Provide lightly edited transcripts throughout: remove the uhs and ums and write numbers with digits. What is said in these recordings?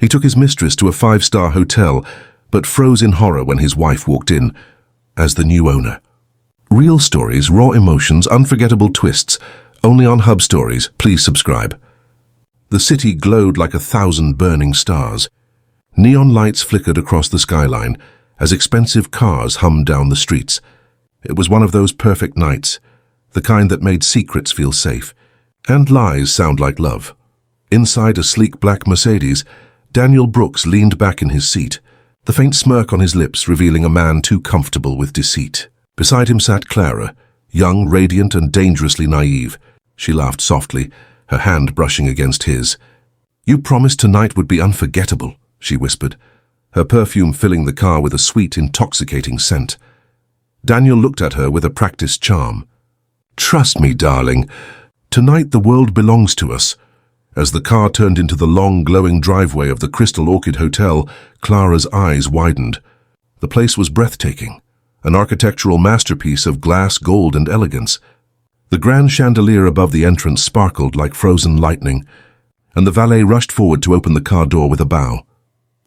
He took his mistress to a 5-star hotel, but froze in horror when his wife walked in, as the new owner. Real stories, raw emotions, unforgettable twists, only on Hub Stories. Please subscribe. The city glowed like 1,000 burning stars. Neon lights flickered across the skyline as expensive cars hummed down the streets. It was one of those perfect nights, the kind that made secrets feel safe, and lies sound like love. Inside a sleek black Mercedes, Daniel Brooks leaned back in his seat, the faint smirk on his lips revealing a man too comfortable with deceit. Beside him sat Clara, young, radiant, and dangerously naive. She laughed softly, her hand brushing against his. "You promised tonight would be unforgettable," she whispered, her perfume filling the car with a sweet, intoxicating scent. Daniel looked at her with a practiced charm. "Trust me, darling. Tonight the world belongs to us." As the car turned into the long, glowing driveway of the Crystal Orchid Hotel, Clara's eyes widened. The place was breathtaking, an architectural masterpiece of glass, gold, and elegance. The grand chandelier above the entrance sparkled like frozen lightning, and the valet rushed forward to open the car door with a bow.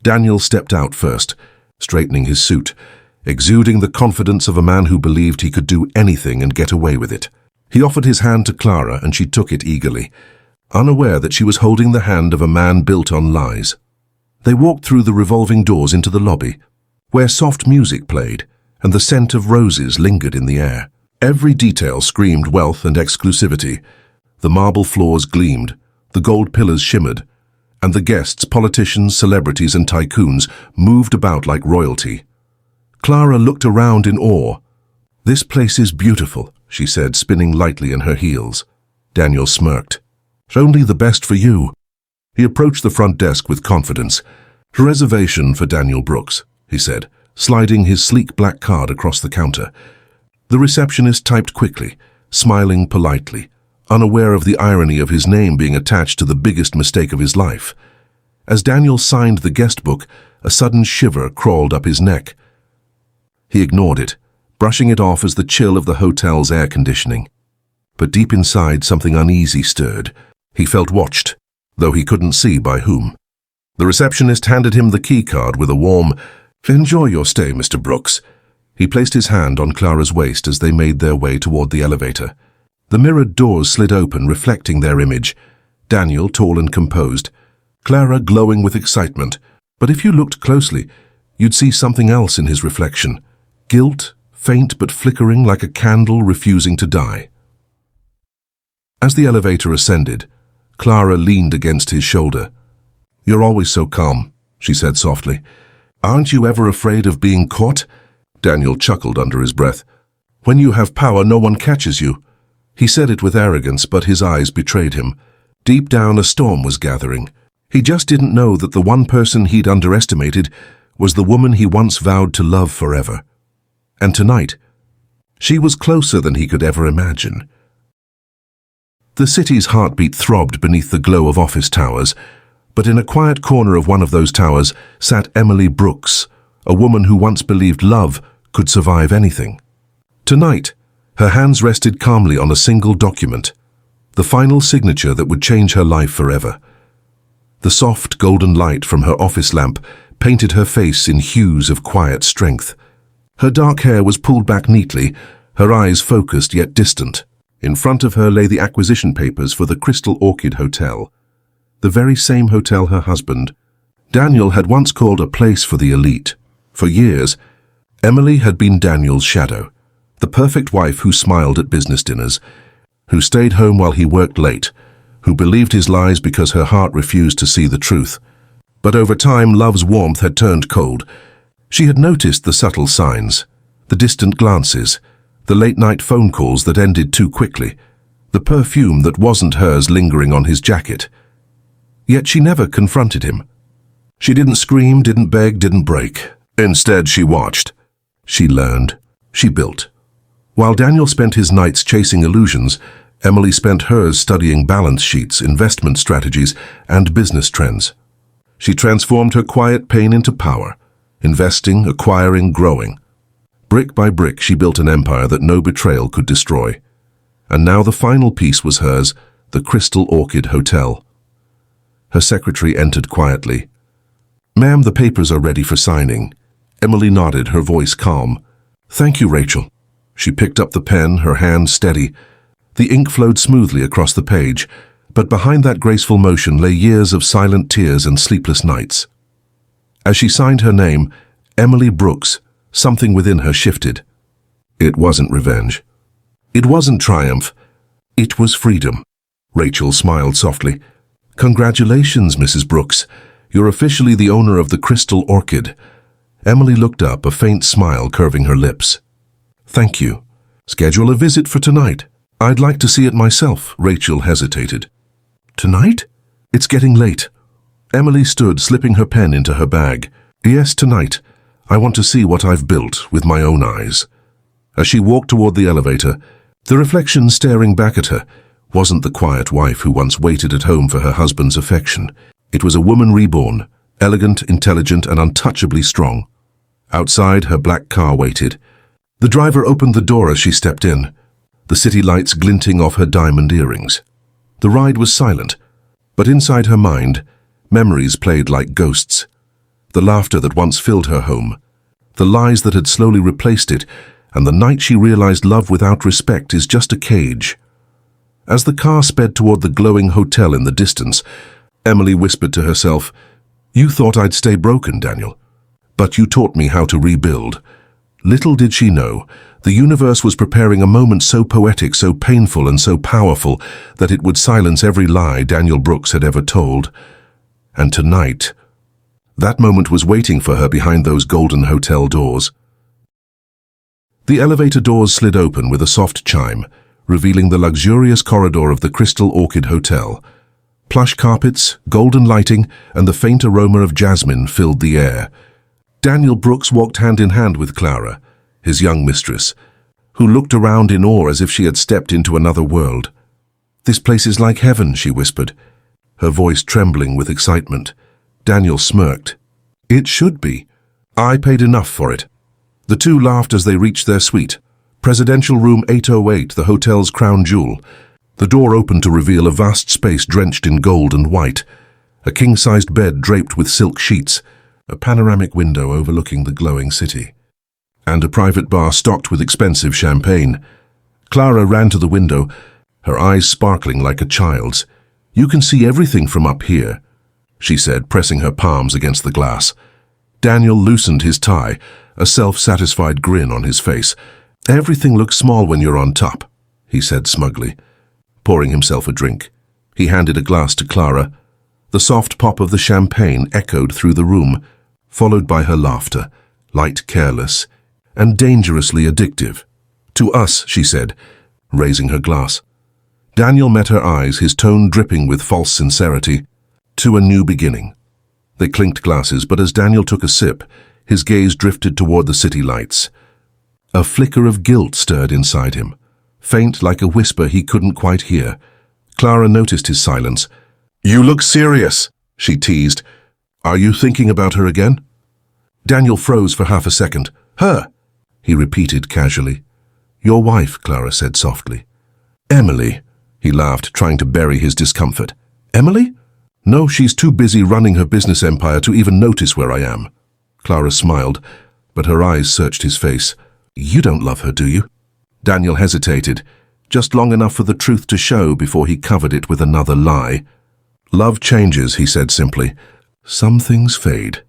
Daniel stepped out first, straightening his suit, exuding the confidence of a man who believed he could do anything and get away with it. He offered his hand to Clara, and she took it eagerly, unaware that she was holding the hand of a man built on lies. They walked through the revolving doors into the lobby, where soft music played and the scent of roses lingered in the air. Every detail screamed wealth and exclusivity. The marble floors gleamed, the gold pillars shimmered, and the guests, politicians, celebrities, and tycoons, moved about like royalty. Clara looked around in awe. "This place is beautiful," she said, spinning lightly in her heels. Daniel smirked. "Only the best for you." He approached the front desk with confidence. "Reservation for Daniel Brooks," he said, sliding his sleek black card across the counter. The receptionist typed quickly, smiling politely, unaware of the irony of his name being attached to the biggest mistake of his life. As Daniel signed the guest book, a sudden shiver crawled up his neck. He ignored it, brushing it off as the chill of the hotel's air conditioning. But deep inside, something uneasy stirred. He felt watched, though he couldn't see by whom. The receptionist handed him the key card with a warm, "Enjoy your stay, Mr. Brooks." He placed his hand on Clara's waist as they made their way toward the elevator. The mirrored doors slid open, reflecting their image. Daniel, tall and composed. Clara, glowing with excitement. But if you looked closely, you'd see something else in his reflection. Guilt, faint but flickering like a candle refusing to die. As the elevator ascended, Clara leaned against his shoulder. "You're always so calm," she said softly. "Aren't you ever afraid of being caught?" Daniel chuckled under his breath. "When you have power, no one catches you." He said it with arrogance, but his eyes betrayed him. Deep down, a storm was gathering. He just didn't know that the one person he'd underestimated was the woman he once vowed to love forever. And tonight, she was closer than he could ever imagine. The city's heartbeat throbbed beneath the glow of office towers, but in a quiet corner of one of those towers sat Emily Brooks, a woman who once believed love could survive anything. Tonight, her hands rested calmly on a single document, the final signature that would change her life forever. The soft golden light from her office lamp painted her face in hues of quiet strength. Her dark hair was pulled back neatly, her eyes focused yet distant. In front of her lay the acquisition papers for the Crystal Orchid Hotel, the very same hotel her husband, Daniel, had once called a place for the elite. For years, Emily had been Daniel's shadow, the perfect wife who smiled at business dinners, who stayed home while he worked late, who believed his lies because her heart refused to see the truth. But over time, love's warmth had turned cold. She had noticed the subtle signs, the distant glances, the late-night phone calls that ended too quickly, the perfume that wasn't hers lingering on his jacket. Yet she never confronted him. She didn't scream, didn't beg, didn't break. Instead, she watched. She learned. She built. While Daniel spent his nights chasing illusions, Emily spent hers studying balance sheets, investment strategies, and business trends. She transformed her quiet pain into power, investing, acquiring, growing. Brick by brick, she built an empire that no betrayal could destroy. And now the final piece was hers, the Crystal Orchid Hotel. Her secretary entered quietly, "Ma'am, the papers are ready for signing." Emily nodded, her voice calm. "Thank you, Rachel." She picked up the pen, her hand steady. The ink flowed smoothly across the page, but behind that graceful motion lay years of silent tears and sleepless nights. As she signed her name, Emily Brooks, something within her shifted. It wasn't revenge. It wasn't triumph. It was freedom. Rachel smiled softly. "Congratulations, Mrs. Brooks. You're officially the owner of the Crystal Orchid." Emily looked up, a faint smile curving her lips. "Thank you. Schedule a visit for tonight. I'd like to see it myself." Rachel hesitated. "Tonight? It's getting late." Emily stood, slipping her pen into her bag. "Yes, tonight. I want to see what I've built with my own eyes." As she walked toward the elevator, the reflection staring back at her wasn't the quiet wife who once waited at home for her husband's affection. It was a woman reborn, elegant, intelligent, and untouchably strong. Outside, her black car waited. The driver opened the door as she stepped in, the city lights glinting off her diamond earrings. The ride was silent, but inside her mind, memories played like ghosts. The laughter that once filled her home, the lies that had slowly replaced it, and the night she realized love without respect is just a cage. As the car sped toward the glowing hotel in the distance, Emily whispered to herself, "You thought I'd stay broken, Daniel, but you taught me how to rebuild." Little did she know, the universe was preparing a moment so poetic, so painful, and so powerful that it would silence every lie Daniel Brooks had ever told. And tonight, that moment was waiting for her behind those golden hotel doors. The elevator doors slid open with a soft chime, revealing the luxurious corridor of the Crystal Orchid Hotel. Plush carpets, golden lighting, and the faint aroma of jasmine filled the air. Daniel Brooks walked hand in hand with Clara, his young mistress, who looked around in awe as if she had stepped into another world. "This place is like heaven," she whispered, her voice trembling with excitement. Daniel smirked. "It should be. I paid enough for it." The two laughed as they reached their suite, Presidential Room 808, the hotel's crown jewel. The door opened to reveal a vast space drenched in gold and white, a king-sized bed draped with silk sheets, a panoramic window overlooking the glowing city, and a private bar stocked with expensive champagne. Clara ran to the window, her eyes sparkling like a child's. "You can see everything from up here," she said, pressing her palms against the glass. Daniel loosened his tie, a self-satisfied grin on his face. "Everything looks small when you're on top," he said smugly, pouring himself a drink. He handed a glass to Clara. The soft pop of the champagne echoed through the room, followed by her laughter, light, careless, and dangerously addictive. "To us," she said, raising her glass. Daniel met her eyes, his tone dripping with false sincerity. "To a new beginning." They clinked glasses, but as Daniel took a sip, his gaze drifted toward the city lights. A flicker of guilt stirred inside him, faint like a whisper he couldn't quite hear. Clara noticed his silence. "You look serious," she teased. "Are you thinking about her again?" Daniel froze for half a second. "Her," he repeated casually. "Your wife," Clara said softly. "Emily," he laughed, trying to bury his discomfort. "Emily? No, she's too busy running her business empire to even notice where I am." Clara smiled, but her eyes searched his face. "You don't love her, do you?" Daniel hesitated, just long enough for the truth to show before he covered it with another lie. "Love changes," he said simply. "Some things fade."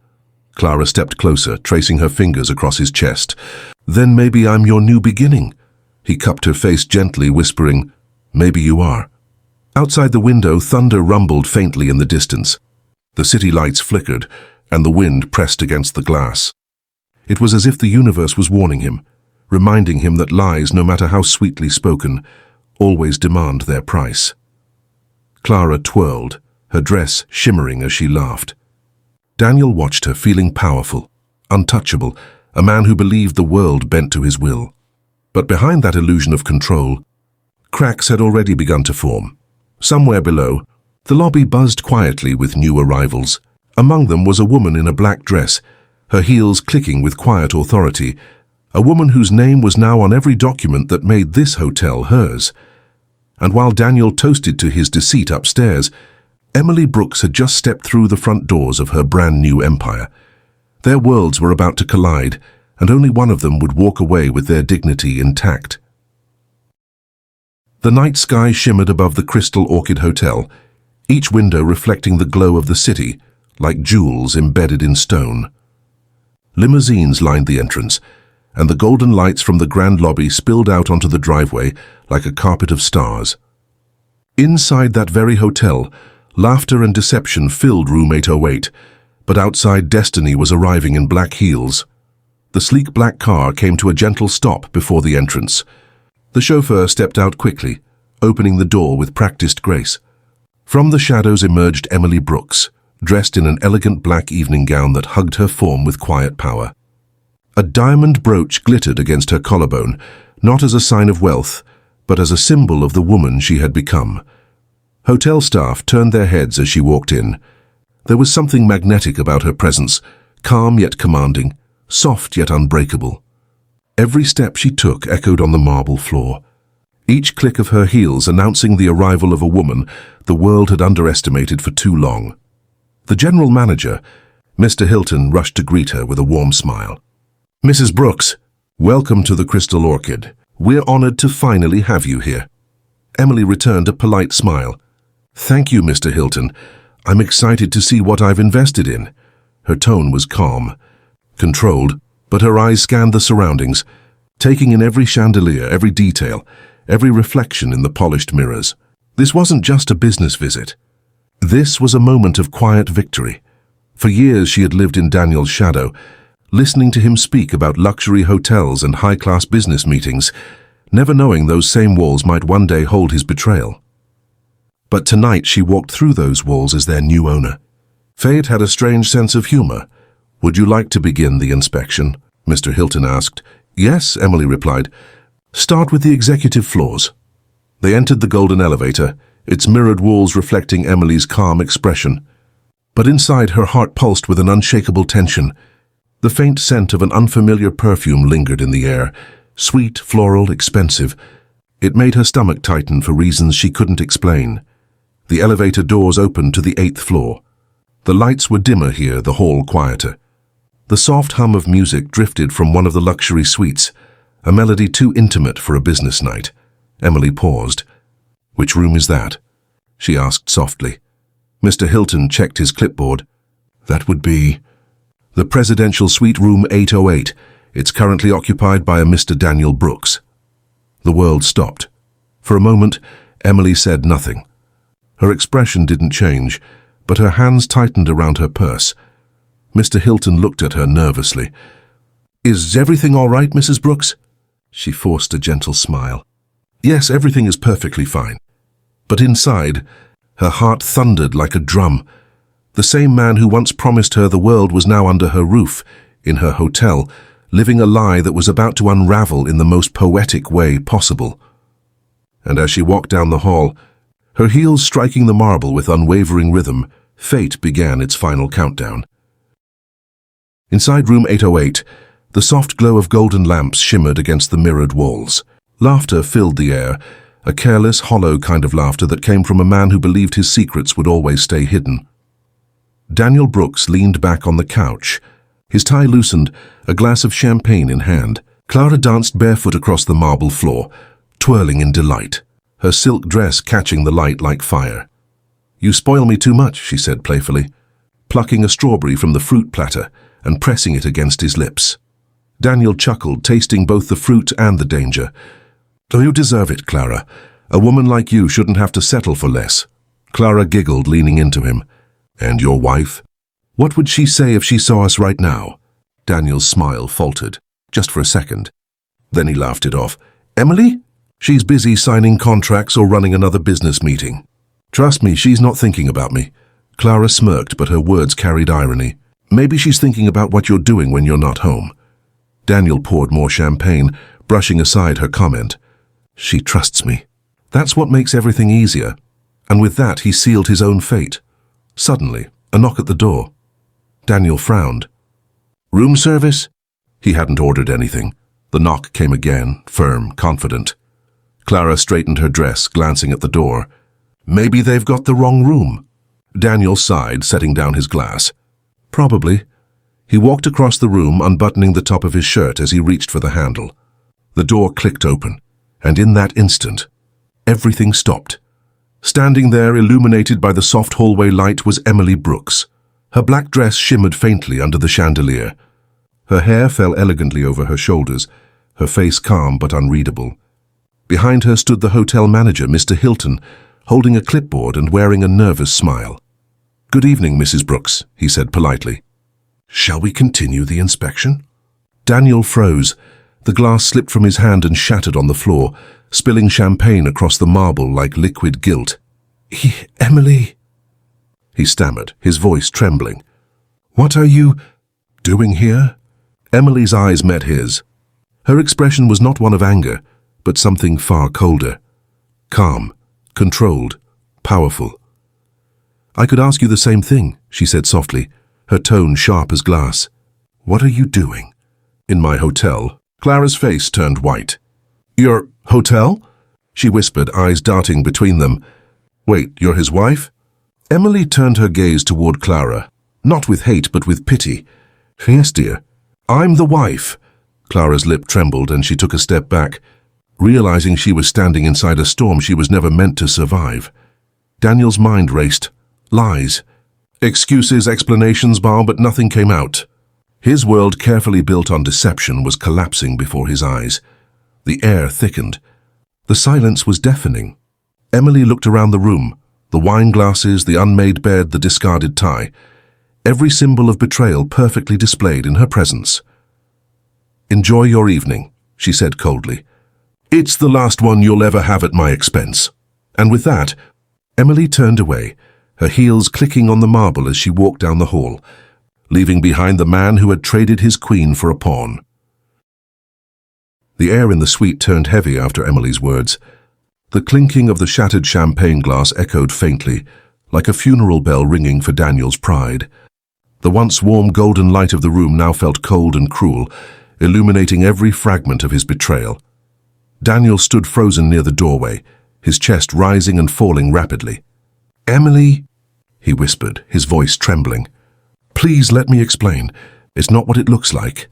Clara stepped closer, tracing her fingers across his chest. "Then maybe I'm your new beginning." He cupped her face gently, whispering, "Maybe you are." Outside the window, thunder rumbled faintly in the distance. The city lights flickered, and the wind pressed against the glass. It was as if the universe was warning him, reminding him that lies, no matter how sweetly spoken, always demand their price. Clara twirled, her dress shimmering as she laughed. Daniel watched her, feeling powerful, untouchable, a man who believed the world bent to his will. But behind that illusion of control, cracks had already begun to form. Somewhere below, the lobby buzzed quietly with new arrivals. Among them was a woman in a black dress, her heels clicking with quiet authority, a woman whose name was now on every document that made this hotel hers. And while Daniel toasted to his deceit upstairs, Emily Brooks had just stepped through the front doors of her brand new empire. Their worlds were about to collide, and only one of them would walk away with their dignity intact. The night sky shimmered above the Crystal Orchid Hotel, each window reflecting the glow of the city, like jewels embedded in stone. Limousines lined the entrance, and the golden lights from the grand lobby spilled out onto the driveway like a carpet of stars. Inside that very hotel, laughter and deception filled room 808, but outside destiny was arriving in black heels. The sleek black car came to a gentle stop before the entrance. The chauffeur stepped out quickly, opening the door with practiced grace. From the shadows emerged Emily Brooks, dressed in an elegant black evening gown that hugged her form with quiet power. A diamond brooch glittered against her collarbone, not as a sign of wealth, but as a symbol of the woman she had become. Hotel staff turned their heads as she walked in. There was something magnetic about her presence, calm yet commanding, soft yet unbreakable. Every step she took echoed on the marble floor, each click of her heels announcing the arrival of a woman the world had underestimated for too long. The general manager, Mr. Hilton, rushed to greet her with a warm smile. "Mrs. Brooks, welcome to the Crystal Orchid. We're honored to finally have you here." Emily returned a polite smile. "Thank you, Mr. Hilton. I'm excited to see what I've invested in." Her tone was calm, controlled, but her eyes scanned the surroundings, taking in every chandelier, every detail, every reflection in the polished mirrors. This wasn't just a business visit. This was a moment of quiet victory. For years she had lived in Daniel's shadow, listening to him speak about luxury hotels and high-class business meetings, never knowing those same walls might one day hold his betrayal. But tonight she walked through those walls as their new owner. Fate had a strange sense of humor. "Would you like to begin the inspection?" Mr. Hilton asked. "Yes," Emily replied. "Start with the executive floors." They entered the golden elevator, its mirrored walls reflecting Emily's calm expression. But inside, her heart pulsed with an unshakable tension. The faint scent of an unfamiliar perfume lingered in the air, sweet, floral, expensive. It made her stomach tighten for reasons she couldn't explain. The elevator doors opened to the 8th floor. The lights were dimmer here, the hall quieter. The soft hum of music drifted from one of the luxury suites, a melody too intimate for a business night. Emily paused. "Which room is that?" she asked softly. Mr. Hilton checked his clipboard. "That would be the presidential suite room 808. It's currently occupied by a Mr. Daniel Brooks." The world stopped. For a moment, Emily said nothing. Her expression didn't change, but her hands tightened around her purse. Mr. Hilton looked at her nervously. "Is everything all right, Mrs. Brooks?" She forced a gentle smile. "Yes, everything is perfectly fine." But inside, her heart thundered like a drum. The same man who once promised her the world was now under her roof, in her hotel, living a lie that was about to unravel in the most poetic way possible. And as she walked down the hall, her heels striking the marble with unwavering rhythm, fate began its final countdown. Inside room 808, the soft glow of golden lamps shimmered against the mirrored walls. Laughter filled the air, a careless, hollow kind of laughter that came from a man who believed his secrets would always stay hidden. Daniel Brooks leaned back on the couch, his tie loosened, a glass of champagne in hand. Clara danced barefoot across the marble floor, twirling in delight, her silk dress catching the light like fire. "You spoil me too much," she said playfully, plucking a strawberry from the fruit platter and pressing it against his lips. Daniel chuckled, tasting both the fruit and the danger. "Oh, you deserve it, Clara. A woman like you shouldn't have to settle for less." Clara giggled, leaning into him. "And your wife? What would she say if she saw us right now?" Daniel's smile faltered, just for a second. Then he laughed it off. "Emily? She's busy signing contracts or running another business meeting. Trust me, she's not thinking about me." Clara smirked, but her words carried irony. "Maybe she's thinking about what you're doing when you're not home." Daniel poured more champagne, brushing aside her comment. "She trusts me. That's what makes everything easier." And with that, he sealed his own fate. Suddenly, a knock at the door. Daniel frowned. "Room service?" He hadn't ordered anything. The knock came again, firm, confident. Clara straightened her dress, glancing at the door. "Maybe they've got the wrong room." Daniel sighed, setting down his glass. Probably. He walked across the room, unbuttoning the top of his shirt as he reached for the handle. The door clicked open, and in that instant, everything stopped. Standing there, illuminated by the soft hallway light, was Emily Brooks. Her black dress shimmered faintly under the chandelier. Her hair fell elegantly over her shoulders, her face calm but unreadable. Behind her stood the hotel manager, Mr. Hilton, holding a clipboard and wearing a nervous smile. "Good evening, Mrs. Brooks," he said politely. "Shall we continue the inspection?" Daniel froze. The glass slipped from his hand and shattered on the floor, spilling champagne across the marble like liquid guilt. "Emily," he stammered, his voice trembling. "What are you doing here?" Emily's eyes met his. Her expression was not one of anger, but something far colder. Calm, controlled, powerful. "I could ask you the same thing," she said softly, her tone sharp as glass. "What are you doing?" "In my hotel." Clara's face turned white. "Your hotel?" she whispered, eyes darting between them. "Wait, you're his wife?" Emily turned her gaze toward Clara, not with hate but with pity. "Yes, dear. I'm the wife." Clara's lip trembled and she took a step back, realizing she was standing inside a storm she was never meant to survive. Daniel's mind raced. Lies. Excuses, explanations, but nothing came out. His world, carefully built on deception, was collapsing before his eyes. The air thickened. The silence was deafening. Emily looked around the room, the wine glasses, the unmade bed, the discarded tie. Every symbol of betrayal perfectly displayed in her presence. "Enjoy your evening," she said coldly. "It's the last one you'll ever have at my expense." And with that, Emily turned away, her heels clicking on the marble as she walked down the hall, leaving behind the man who had traded his queen for a pawn. The air in the suite turned heavy after Emily's words. The clinking of the shattered champagne glass echoed faintly, like a funeral bell ringing for Daniel's pride. The once warm golden light of the room now felt cold and cruel, illuminating every fragment of his betrayal. Daniel stood frozen near the doorway, his chest rising and falling rapidly. "Emily," he whispered, his voice trembling. "Please let me explain. It's not what it looks like."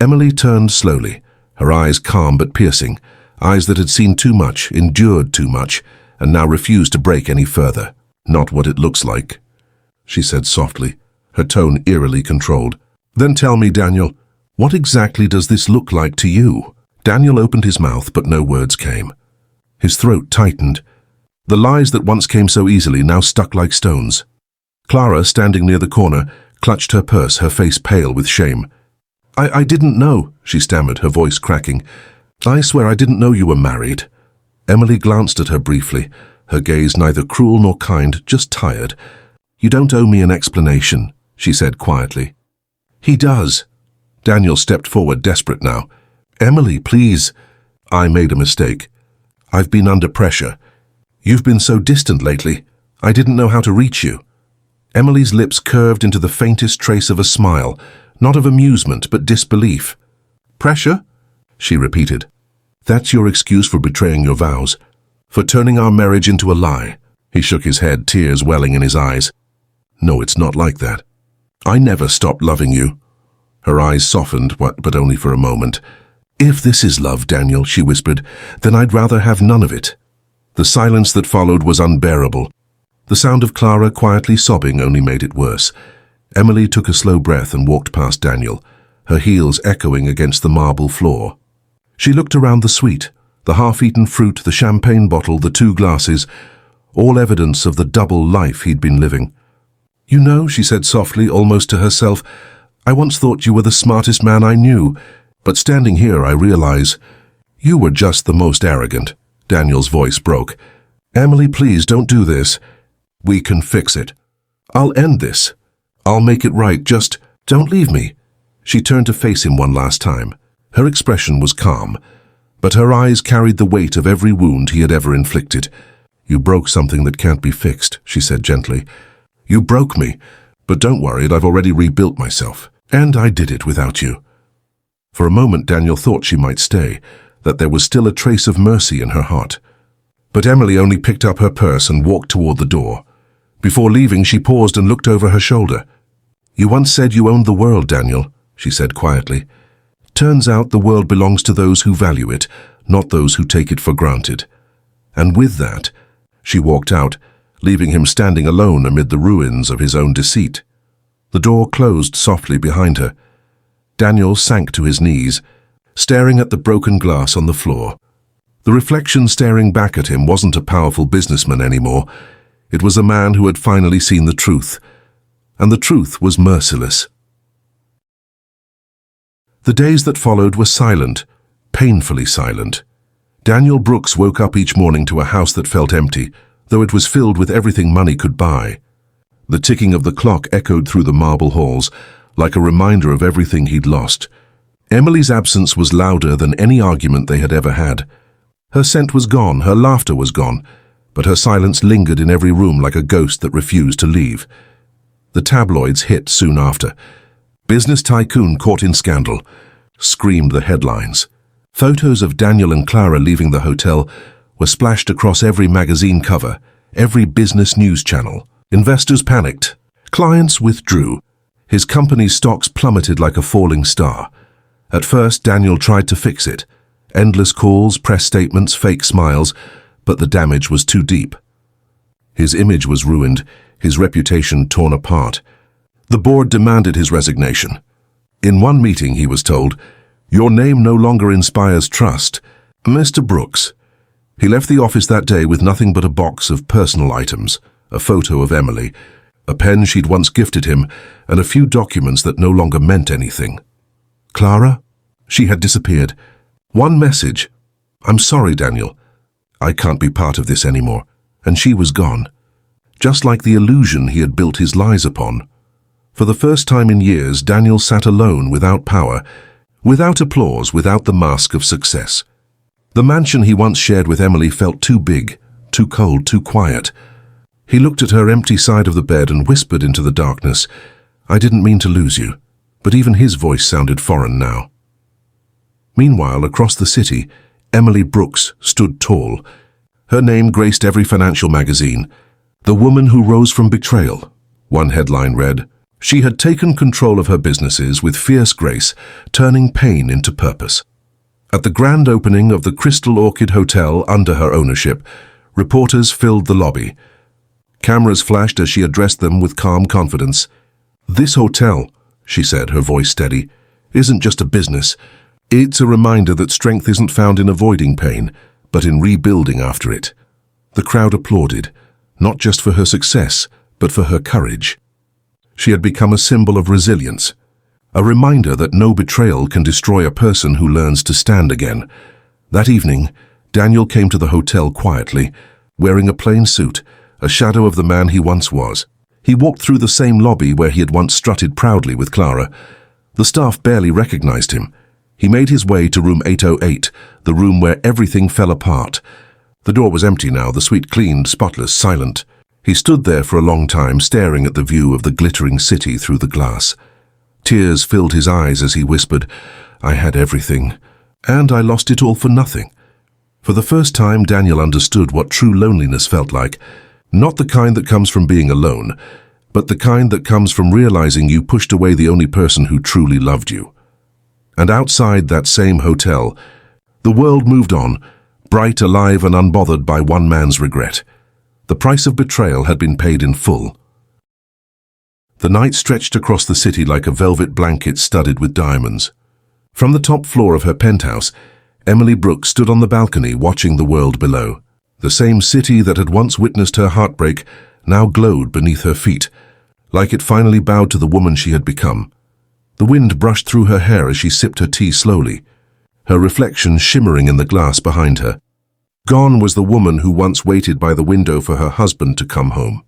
Emily turned slowly, her eyes calm but piercing, eyes that had seen too much, endured too much, and now refused to break any further. "Not what it looks like," she said softly, her tone eerily controlled. "Then tell me, Daniel, what exactly does this look like to you?" Daniel opened his mouth, but no words came. His throat tightened. The lies that once came so easily now stuck like stones. Clara, standing near the corner, clutched her purse, her face pale with shame. I didn't know," she stammered, her voice cracking. "I swear I didn't know you were married." Emily glanced at her briefly, her gaze neither cruel nor kind, just tired. "You don't owe me an explanation," she said quietly. "He does." Daniel stepped forward, desperate now. "Emily, please." "I made a mistake. I've been under pressure. You've been so distant lately. I didn't know how to reach you." Emily's lips curved into the faintest trace of a smile, not of amusement but disbelief. "Pressure?" she repeated. "That's your excuse for betraying your vows, for turning our marriage into a lie." He shook his head, tears welling in his eyes. "No, it's not like that. I never stopped loving you." Her eyes softened, but only for a moment. "If this is love, Daniel," she whispered, "then I'd rather have none of it." The silence that followed was unbearable. The sound of Clara quietly sobbing only made it worse. Emily took a slow breath and walked past Daniel, her heels echoing against the marble floor. She looked around the suite, the half-eaten fruit, the champagne bottle, the 2 glasses, all evidence of the double life he'd been living. "You know," she said softly, almost to herself, "I once thought you were the smartest man I knew, but standing here I realize you were just the most arrogant." Daniel's voice broke. "Emily, please don't do this. We can fix it. I'll end this. I'll make it right. Just don't leave me." She turned to face him one last time. Her expression was calm, but her eyes carried the weight of every wound he had ever inflicted. "You broke something that can't be fixed," she said gently. "You broke me, but don't worry, I've already rebuilt myself, and I did it without you." For a moment Daniel thought she might stay, that there was still a trace of mercy in her heart. But Emily only picked up her purse and walked toward the door. Before leaving, she paused and looked over her shoulder. "You once said you owned the world, Daniel," she said quietly. "Turns out the world belongs to those who value it, not those who take it for granted." And with that, she walked out, leaving him standing alone amid the ruins of his own deceit. The door closed softly behind her. Daniel sank to his knees, staring at the broken glass on the floor. The reflection staring back at him wasn't a powerful businessman anymore. It was a man who had finally seen the truth, and the truth was merciless. The days that followed were silent, painfully silent. Daniel Brooks woke up each morning to a house that felt empty, though it was filled with everything money could buy. The ticking of the clock echoed through the marble halls, like a reminder of everything he'd lost. Emily's absence was louder than any argument they had ever had. Her scent was gone, her laughter was gone, but her silence lingered in every room like a ghost that refused to leave. The tabloids hit soon after. "Business tycoon caught in scandal," screamed the headlines. Photos of Daniel and Clara leaving the hotel were splashed across every magazine cover, every business news channel. Investors panicked. Clients withdrew. His company's stocks plummeted like a falling star. At first, Daniel tried to fix it. Endless calls, press statements, fake smiles, but the damage was too deep. His image was ruined, his reputation torn apart. The board demanded his resignation. In one meeting, he was told, "Your name no longer inspires trust. Mr. Brooks." He left the office that day with nothing but a box of personal items, a photo of Emily, a pen she'd once gifted him, and a few documents that no longer meant anything. Clara? She had disappeared. One message: "I'm sorry, Daniel. I can't be part of this anymore." And she was gone. Just like the illusion he had built his lies upon. For the first time in years, Daniel sat alone without power, without applause, without the mask of success. The mansion he once shared with Emily felt too big, too cold, too quiet. He looked at her empty side of the bed and whispered into the darkness, "I didn't mean to lose you." But even his voice sounded foreign now. Meanwhile, across the city, Emily Brooks stood tall. Her name graced every financial magazine. "The woman who rose from betrayal," one headline read. She had taken control of her businesses with fierce grace, turning pain into purpose. At the grand opening of the Crystal Orchid Hotel under her ownership, reporters filled the lobby. Cameras flashed as she addressed them with calm confidence. "This hotel," she said, her voice steady, "isn't just a business. It's a reminder that strength isn't found in avoiding pain, but in rebuilding after it." The crowd applauded, not just for her success, but for her courage. She had become a symbol of resilience, a reminder that no betrayal can destroy a person who learns to stand again. That evening, Daniel came to the hotel quietly, wearing a plain suit, a shadow of the man he once was. He walked through the same lobby where he had once strutted proudly with Clara. The staff barely recognized him. He made his way to room 808, the room where everything fell apart. The door was empty now, the suite cleaned, spotless, silent. He stood there for a long time, staring at the view of the glittering city through the glass. Tears filled his eyes as he whispered, "I had everything, and I lost it all for nothing." For the first time, Daniel understood what true loneliness felt like. Not the kind that comes from being alone, but the kind that comes from realizing you pushed away the only person who truly loved you. And outside that same hotel, the world moved on, bright, alive, and unbothered by one man's regret. The price of betrayal had been paid in full. The night stretched across the city like a velvet blanket studded with diamonds. From the top floor of her penthouse, Emily Brooks stood on the balcony watching the world below. The same city that had once witnessed her heartbreak now glowed beneath her feet, like it finally bowed to the woman she had become. The wind brushed through her hair as she sipped her tea slowly, her reflection shimmering in the glass behind her. Gone was the woman who once waited by the window for her husband to come home.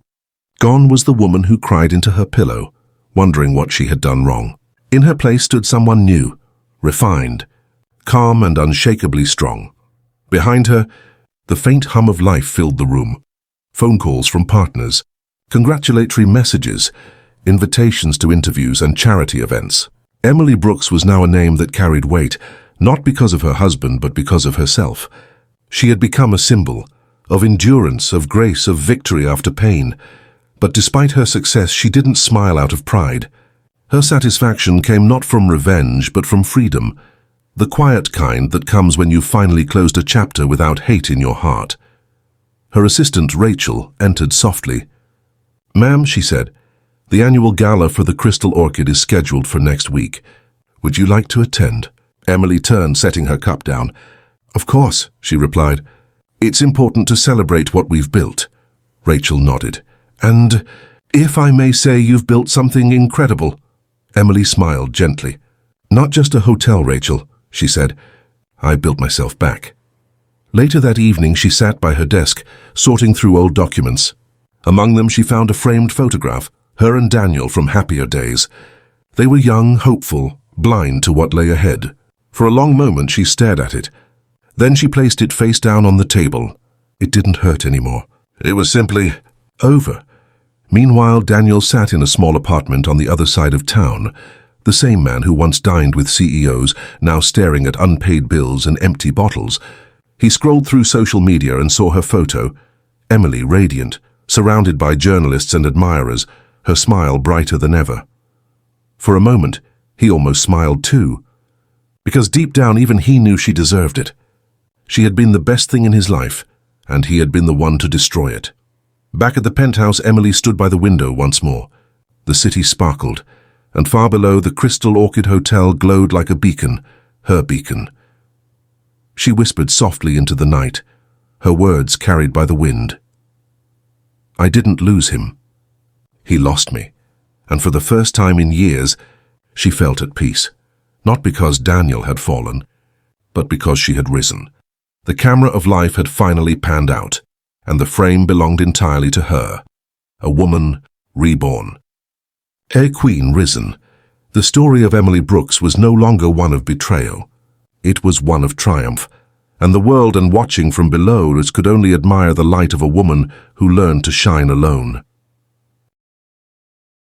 Gone was the woman who cried into her pillow, wondering what she had done wrong. In her place stood someone new, refined, calm and unshakably strong. Behind her, the faint hum of life filled the room. Phone calls from partners, congratulatory messages, invitations to interviews and charity events. Emily Brooks was now a name that carried weight, not because of her husband but because of herself. She had become a symbol of endurance, of grace, of victory after pain. But despite her success, she didn't smile out of pride. Her satisfaction came not from revenge, but from freedom, the quiet kind that comes when you've finally closed a chapter without hate in your heart. Her assistant, Rachel, entered softly. "Ma'am," she said, "the annual gala for the Crystal Orchid is scheduled for next week. Would you like to attend?" Emily turned, setting her cup down. "Of course," she replied. "It's important to celebrate what we've built." Rachel nodded. "And, if I may say, you've built something incredible." Emily smiled gently. "Not just a hotel, Rachel," she said. "I built myself back." Later that evening, she sat by her desk, sorting through old documents. Among them, she found a framed photograph, her and Daniel from happier days. They were young, hopeful, blind to what lay ahead. For a long moment, she stared at it. Then she placed it face down on the table. It didn't hurt anymore. It was simply over. Meanwhile, Daniel sat in a small apartment on the other side of town. The same man who once dined with CEOs, now staring at unpaid bills and empty bottles. He scrolled through social media and saw her photo. Emily, radiant, surrounded by journalists and admirers, her smile brighter than ever. For a moment, he almost smiled too. Because deep down, even he knew she deserved it. She had been the best thing in his life, and he had been the one to destroy it. Back at the penthouse, Emily stood by the window once more. The city sparkled, and far below, the Crystal Orchid Hotel glowed like a beacon, her beacon. She whispered softly into the night, her words carried by the wind. "I didn't lose him. He lost me." And for the first time in years, she felt at peace. Not because Daniel had fallen, but because she had risen. The camera of life had finally panned out, and the frame belonged entirely to her, a woman reborn. A queen risen. The story of Emily Brooks was no longer one of betrayal. It was one of triumph, and the world and watching from below could only admire the light of a woman who learned to shine alone.